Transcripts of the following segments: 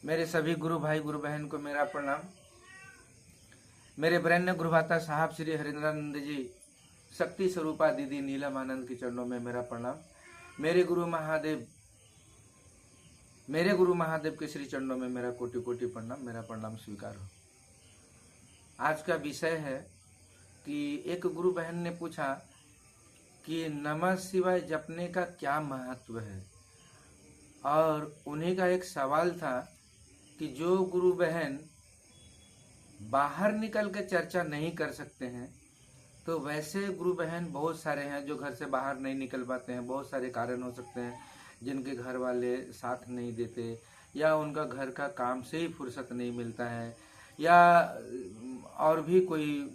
मेरे सभी गुरु भाई गुरु बहन को मेरा प्रणाम। मेरे बरेण्य गुरुभाता साहब श्री हरिंद्रानंद जी शक्ति स्वरूपा दीदी नीलम आनंद के चरणों में मेरा प्रणाम। मेरे गुरु महादेव के श्री चरणों में मेरा कोटि कोटि प्रणाम। मेरा प्रणाम स्वीकार हो। आज का विषय है कि एक गुरु बहन ने पूछा कि नमः शिवाय जपने का क्या महत्व है, और उन्हीं का एक सवाल था कि जो गुरु बहन बाहर निकल के चर्चा नहीं कर सकते हैं, तो वैसे गुरु बहन बहुत सारे हैं जो घर से बाहर नहीं निकल पाते हैं। बहुत सारे कारण हो सकते हैं, जिनके घर वाले साथ नहीं देते, या उनका घर का काम से ही फुर्सत नहीं मिलता है, या और भी कोई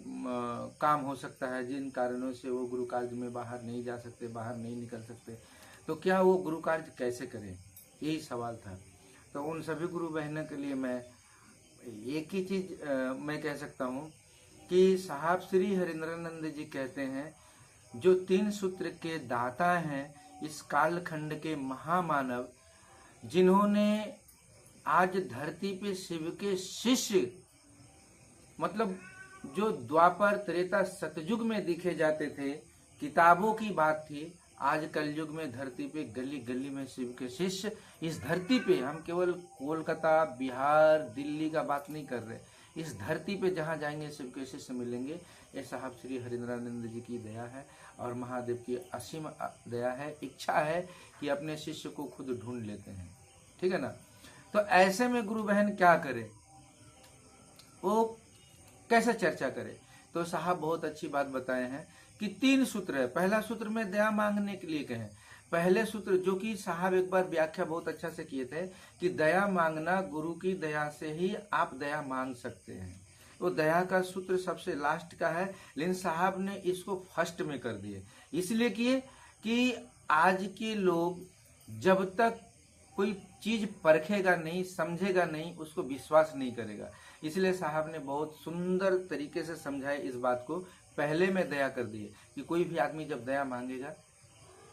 काम हो सकता है जिन कारणों से वो गुरु कार्य में बाहर नहीं जा सकते, बाहर नहीं निकल सकते। तो क्या वो गुरु कार्य कैसे करें, यही सवाल था। तो उन सभी गुरु बहनों के लिए मैं एक ही चीज मैं कह सकता हूँ कि साहब श्री हरिंद्रानंद जी कहते हैं, जो 3 सूत्र के दाता हैं, इस कालखंड के महामानव, जिन्होंने आज धरती पे शिव के शिष्य, मतलब जो द्वापर त्रेता सतयुग में दिखे जाते थे, किताबों की बात थी, आज कलयुग में धरती पे गली गली में शिव के शिष्य। इस धरती पे हम केवल कोलकाता, बिहार, दिल्ली का बात नहीं कर रहे, इस धरती पे जहाँ जाएंगे शिव के शिष्य मिलेंगे। ये साहब श्री हरिंद्रानंद जी की दया है और महादेव की असीम दया है, इच्छा है कि अपने शिष्य को खुद ढूंढ लेते हैं। ठीक है ना। तो ऐसे में गुरु बहन क्या करे, वो कैसे चर्चा करे। तो साहब बहुत अच्छी बात बताए हैं कि 3 सूत्र है। पहला सूत्र में दया मांगने के लिए कहें। पहले सूत्र जो कि साहब एक बार व्याख्या बहुत अच्छा से किए थे कि दया मांगना, गुरु की दया से ही आप दया मांग सकते हैं। वो दया का सूत्र सबसे लास्ट का है, लेकिन साहब ने इसको फर्स्ट में कर दिए। इसलिए किए कि आज के लोग जब तक कोई चीज परखेगा नहीं, समझेगा नहीं, उसको विश्वास नहीं करेगा। इसलिए साहब ने बहुत सुंदर तरीके से समझाए इस बात को, पहले में दया कर दिए कि कोई भी आदमी जब दया मांगेगा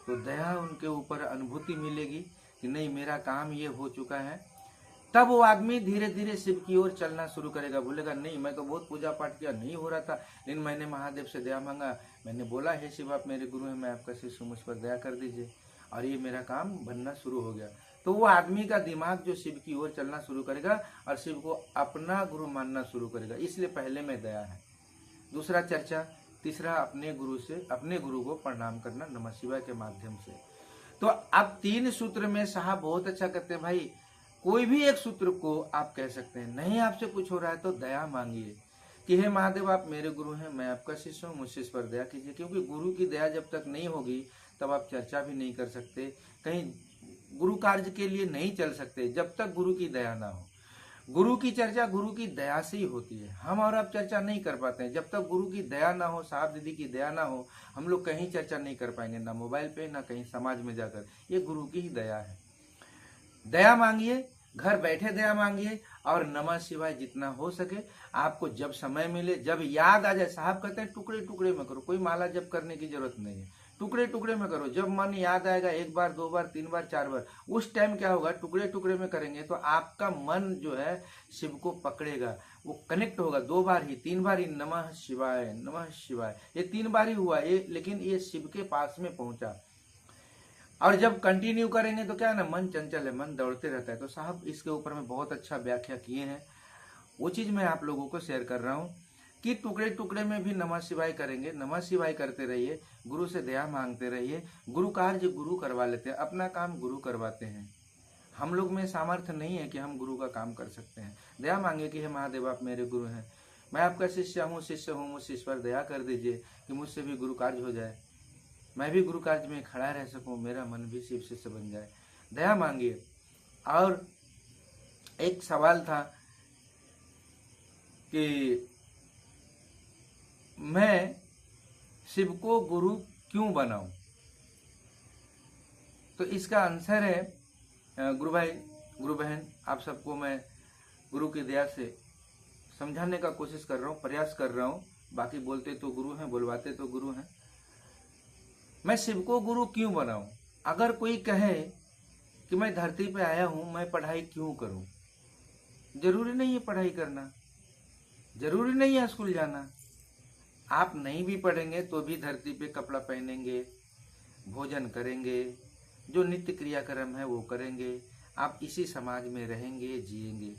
तो दया उनके ऊपर अनुभूति मिलेगी कि नहीं, मेरा काम ये हो चुका है। तब वो आदमी धीरे धीरे शिव की ओर चलना शुरू करेगा। बोलेगा नहीं, मैं तो बहुत पूजा पाठ किया, नहीं हो रहा था, लेकिन मैंने महादेव से दया मांगा, मैंने बोला हे शिव आप मेरे गुरु हैं, मैं आपका शिष्य, मुझ पर दया कर दीजिए, और ये मेरा काम बनना शुरू हो गया। तो वो आदमी का दिमाग जो शिव की ओर चलना शुरू करेगा और शिव को अपना गुरु मानना शुरू करेगा। इसलिए पहले में दया है। दूसरा चर्चा, तीसरा अपने गुरु को प्रणाम करना नमः शिवाय के माध्यम से। तो अब 3 सूत्र में साहब बहुत अच्छा करते हैं। भाई कोई भी एक सूत्र को आप कह सकते हैं। नहीं आपसे कुछ हो रहा है तो दया मांगिए कि हे महादेव आप मेरे गुरु हैं, मैं आपका शिष्य हूँ, मुझसे इस पर दया कीजिए। क्योंकि गुरु की दया जब तक नहीं होगी तब आप चर्चा भी नहीं कर सकते, कहीं गुरु कार्य के लिए नहीं चल सकते जब तक गुरु की दया ना हो। गुरु की चर्चा गुरु की दया से ही होती है। हम और आप चर्चा नहीं कर पाते हैं जब तक गुरु की दया ना हो, साहब दीदी की दया ना हो, हम लोग कहीं चर्चा नहीं कर पाएंगे, ना मोबाइल पे ना कहीं समाज में जाकर। ये गुरु की ही दया है। दया मांगिए, घर बैठे दया मांगिए, और नमः शिवाय जितना हो सके आपको जब समय मिले, जब याद आ जाए। साहब कहते हैं टुकड़े टुकड़े में करो, कोई माला जप करने की जरूरत नहीं है, टुकड़े टुकड़े में करो। जब मन याद आएगा, 1 बार 2 बार 3 बार 4 बार, उस टाइम क्या होगा, टुकड़े टुकड़े में करेंगे तो आपका मन जो है शिव को पकड़ेगा, वो कनेक्ट होगा। 2 बार ही 3 बार ही नमः शिवाय नमः शिवाय, ये 3 बार ही हुआ ये, लेकिन ये शिव के पास में पहुंचा। और जब कंटिन्यू करेंगे तो क्या है ना, मन चंचल है, मन दौड़ते रहता है। तो साहब इसके ऊपर में बहुत अच्छा व्याख्या किए हैं, वो चीज मैं आप लोगों को शेयर कर रहा हूँ कि टुकड़े टुकड़े में भी नमः शिवाय करेंगे। नमः शिवाय करते रहिए, गुरु से दया मांगते रहिए। गुरु कार्य गुरु करवा लेते हैं, अपना काम गुरु करवाते हैं। हम लोग में सामर्थ्य नहीं है कि हम गुरु का काम कर सकते हैं। दया मांगे कि हे महादेव आप मेरे गुरु हैं, मैं आपका शिष्य हूँ, मुझसे इस पर दया कर दीजिए कि मुझसे भी गुरु कार्य हो जाए, मैं भी गुरु कार्य में खड़ा रह सकूं, मेरा मन भी शिव शिष्य बन जाए। दया मांगिए। और एक सवाल था कि मैं शिव को गुरु क्यों बनाऊं, तो इसका आंसर है गुरु भाई गुरु बहन, आप सबको मैं गुरु की दया से समझाने का कोशिश कर रहा हूं, प्रयास कर रहा हूं। बाकी बोलते तो गुरु हैं, बुलवाते तो गुरु हैं। मैं शिव को गुरु क्यों बनाऊं। अगर कोई कहे कि मैं धरती पे आया हूं, मैं पढ़ाई क्यों करूं, जरूरी नहीं है पढ़ाई करना, जरूरी नहीं है स्कूल जाना। आप नहीं भी पढ़ेंगे तो भी धरती पे कपड़ा पहनेंगे, भोजन करेंगे, जो नित्य क्रियाक्रम है वो करेंगे। आप इसी समाज में रहेंगे, जिएंगे।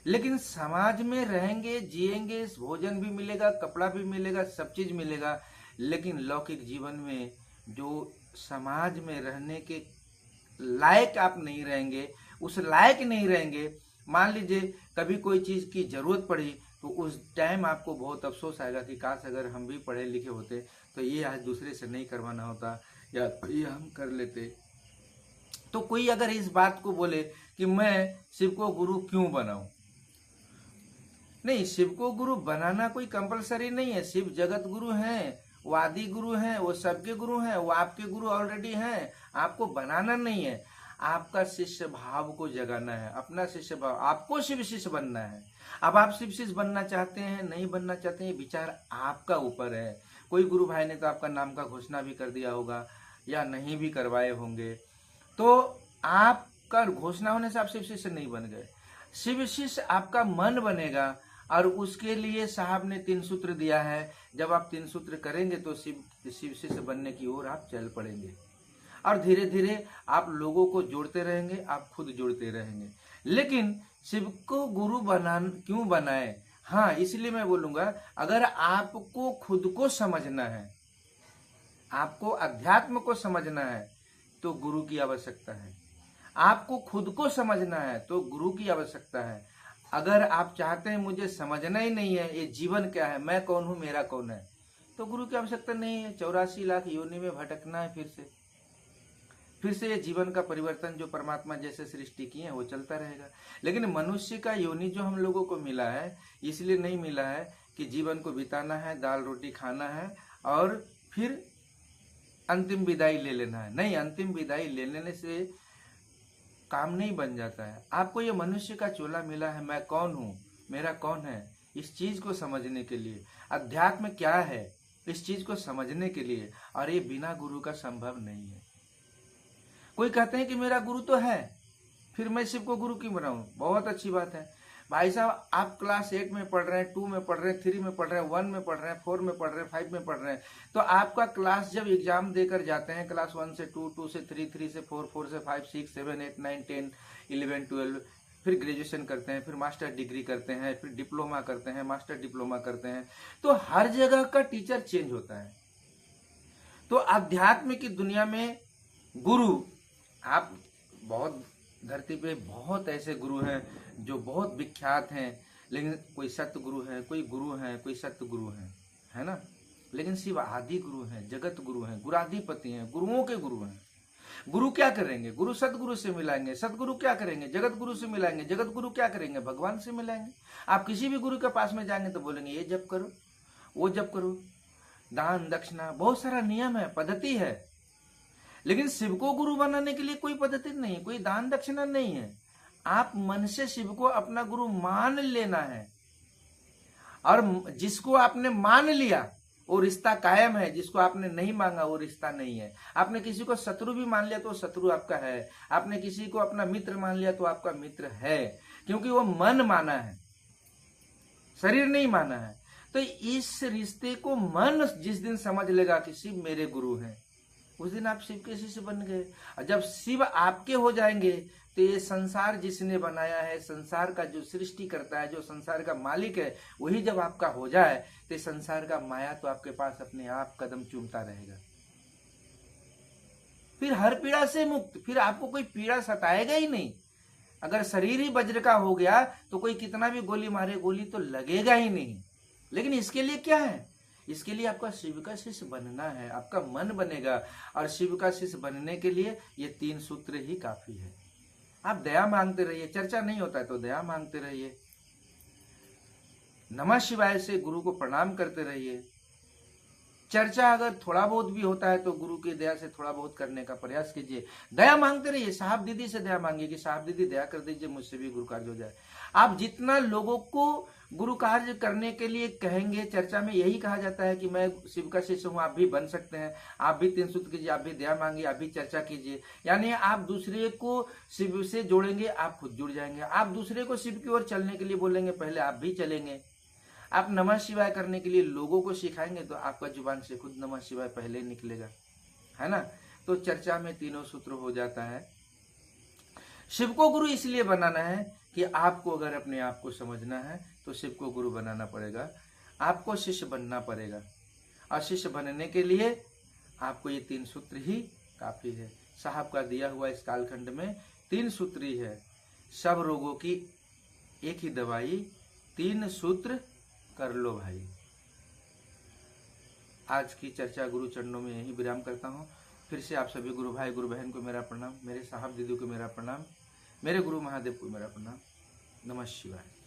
लेकिन समाज में रहेंगे, जिएंगे, भोजन भी मिलेगा, कपड़ा भी मिलेगा, सब चीज मिलेगा, लेकिन लौकिक जीवन में जो समाज में रहने के लायक आप नहीं रहेंगे, उस लायक नहीं रहेंगे। मान लीजिए कभी कोई चीज की जरूरत पड़ी तो उस टाइम आपको बहुत अफसोस आएगा कि काश अगर हम भी पढ़े लिखे होते तो ये आज दूसरे से नहीं करवाना होता, या ये हम कर लेते। तो कोई अगर इस बात को बोले कि मैं शिव को गुरु क्यों बनाऊं, नहीं, शिव को गुरु बनाना कोई कंपलसरी नहीं है। शिव जगत गुरु हैं, वो आदि गुरु हैं, वो सबके गुरु हैं, वो आपके गुरु ऑलरेडी हैं। आपको बनाना नहीं है, आपका शिष्य भाव को जगाना है, अपना शिष्य भाव। आपको शिव शिष्य बनना है। अब आप शिव शिष्य बनना चाहते हैं, नहीं बनना चाहते हैं, विचार आपका ऊपर है। कोई गुरु भाई ने तो आपका नाम का घोषणा भी कर दिया होगा या नहीं भी करवाए होंगे, तो आपका घोषणा होने से आप शिव शिष्य नहीं बन गए। शिव शिष्य आपका मन बनेगा, और उसके लिए साहब ने 3 सूत्र दिया है। जब आप 3 सूत्र करेंगे तो शिव शिष्य बनने की ओर आप चल पड़ेंगे, और धीरे धीरे आप लोगों को जोड़ते रहेंगे, आप खुद जुड़ते रहेंगे। लेकिन शिव को गुरु क्यों बनाए? हाँ, इसलिए मैं बोलूंगा, अगर आपको खुद को समझना है, आपको अध्यात्म को समझना है, तो गुरु की आवश्यकता है। आपको खुद को समझना है तो गुरु की आवश्यकता है। अगर आप चाहते हैं मुझे समझना ही नहीं है ये जीवन क्या है, मैं कौन हूं, मेरा कौन है, तो गुरु की आवश्यकता नहीं है। 84 लाख योनि में भटकना है, फिर से ये जीवन का परिवर्तन जो परमात्मा जैसे सृष्टि की है वो चलता रहेगा। लेकिन मनुष्य का योनि जो हम लोगों को मिला है, इसलिए नहीं मिला है कि जीवन को बिताना है, दाल रोटी खाना है और फिर अंतिम विदाई ले लेना है। नहीं, अंतिम विदाई ले लेने से काम नहीं बन जाता है। आपको ये मनुष्य का चोला मिला है, मैं कौन हूँ, मेरा कौन है, इस चीज को समझने के लिए, अध्यात्म क्या है इस चीज को समझने के लिए, और ये बिना गुरु का संभव नहीं है। कोई कहते हैं कि मेरा गुरु तो है, फिर मैं शिव को गुरु क्यों बनाऊं? बहुत अच्छी बात है भाई साहब। आप क्लास 8 में पढ़ रहे हैं, 2 में पढ़ रहे हैं, 3 में पढ़ रहे हैं, 1 में पढ़ रहे हैं, 4 में पढ़ रहे हैं, 5 में पढ़ रहे हैं, तो आपका क्लास जब एग्जाम देकर जाते हैं, क्लास 1 से 2, 2 से 3, 3 से 4, 4 से 5, 6, 7, 8, 9, 10, 11, 12, फिर ग्रेजुएशन करते हैं, फिर मास्टर डिग्री करते हैं, फिर डिप्लोमा करते हैं, मास्टर डिप्लोमा करते हैं, तो हर जगह का टीचर चेंज होता है। तो अध्यात्म की दुनिया में गुरु, आप बहुत धरती पे बहुत ऐसे गुरु हैं जो बहुत विख्यात हैं, लेकिन कोई सत्य गुरु है, कोई गुरु है, कोई सत्य गुरु है ना। लेकिन शिव आदि गुरु हैं, जगत गुरु हैं, गुराधिपति हैं, गुरुओं के गुरु हैं। गुरु क्या करेंगे? गुरु सतगुरु से मिलाएंगे। सतगुरु क्या करेंगे? जगत गुरु से मिलाएंगे। जगत गुरु क्या करेंगे? भगवान से मिलाएंगे। आप किसी भी गुरु के पास में जाएंगे तो बोलेंगे ये जप करो, वो जप करो, दान दक्षिणा, बहुत सारा नियम है, पद्धति है। लेकिन शिव को गुरु बनाने के लिए कोई पद्धति नहीं, कोई दान दक्षिणा नहीं है। आप मन से शिव को अपना गुरु मान लेना है, और जिसको आपने मान लिया वो रिश्ता कायम है, जिसको आपने नहीं मांगा वो रिश्ता नहीं है। आपने किसी को शत्रु भी मान लिया तो शत्रु आपका है, आपने किसी को अपना मित्र मान लिया तो आपका मित्र है, क्योंकि वो मन माना है, शरीर नहीं माना है। तो इस रिश्ते को मन जिस दिन समझ लेगा कि शिव मेरे गुरु हैं, उस दिन आप शिव के शिष्य बन गए। और जब शिव आपके हो जाएंगे तो ये संसार जिसने बनाया है, संसार का जो सृष्टि करता है, जो संसार का मालिक है, वही जब आपका हो जाए तो संसार का माया तो आपके पास अपने आप कदम चूमता रहेगा। फिर हर पीड़ा से मुक्त, फिर आपको कोई पीड़ा सताएगा ही नहीं। अगर शरीर ही वज्र का हो गया तो कोई कितना भी गोली मारे, गोली तो लगेगा ही नहीं। लेकिन इसके लिए क्या है? इसके लिए आपका शिव का शिष्य बनना है, आपका मन बनेगा। और शिव का शिष्य बनने के लिए ये 3 सूत्र ही काफी है। आप दया मांगते रहिए, चर्चा नहीं होता है तो दया मांगते रहिए, नमः शिवाय से गुरु को प्रणाम करते रहिए, चर्चा अगर थोड़ा बहुत भी होता है तो गुरु की दया से थोड़ा बहुत करने का प्रयास कीजिए। दया मांगते रहिए, साहब दीदी से दया मांगिए कि साहब दीदी दया कर दीजिए, मुझसे भी गुरु कार्य हो जाए। आप जितना लोगों को गुरु कार्य करने के लिए कहेंगे, चर्चा में यही कहा जाता है कि मैं शिव का शिष्य हूँ, आप भी बन सकते हैं, आप भी 3 सूत्र कीजिए, आप भी दया मांगिए, आप भी चर्चा कीजिए। यानी आप दूसरे को शिव से जोड़ेंगे, आप खुद जुड़ जाएंगे। आप दूसरे को शिव की ओर चलने के लिए बोलेंगे, पहले आप भी चलेंगे। आप नमः शिवाय करने के लिए लोगों को सिखाएंगे तो आपका जुबान से खुद नमः शिवाय पहले निकलेगा, है ना। तो चर्चा में तीनों सूत्र हो जाता है। शिव को गुरु इसलिए बनाना है कि आपको अगर अपने आप को समझना है तो शिव को गुरु बनाना पड़ेगा, आपको शिष्य बनना पड़ेगा। और शिष्य बनने के लिए आपको ये 3 सूत्र ही काफी है। साहब का दिया हुआ इस कालखंड में 3 सूत्र ही है। सब रोगों की एक ही दवाई, 3 सूत्र कर लो भाई। आज की चर्चा गुरु चरणों में यही विराम करता हूँ। फिर से आप सभी गुरु भाई गुरु बहन को मेरा प्रणाम, मेरे साहब दीदी को मेरा प्रणाम, मेरे गुरु महादेव को मेरा प्रणाम। नमः शिवाय।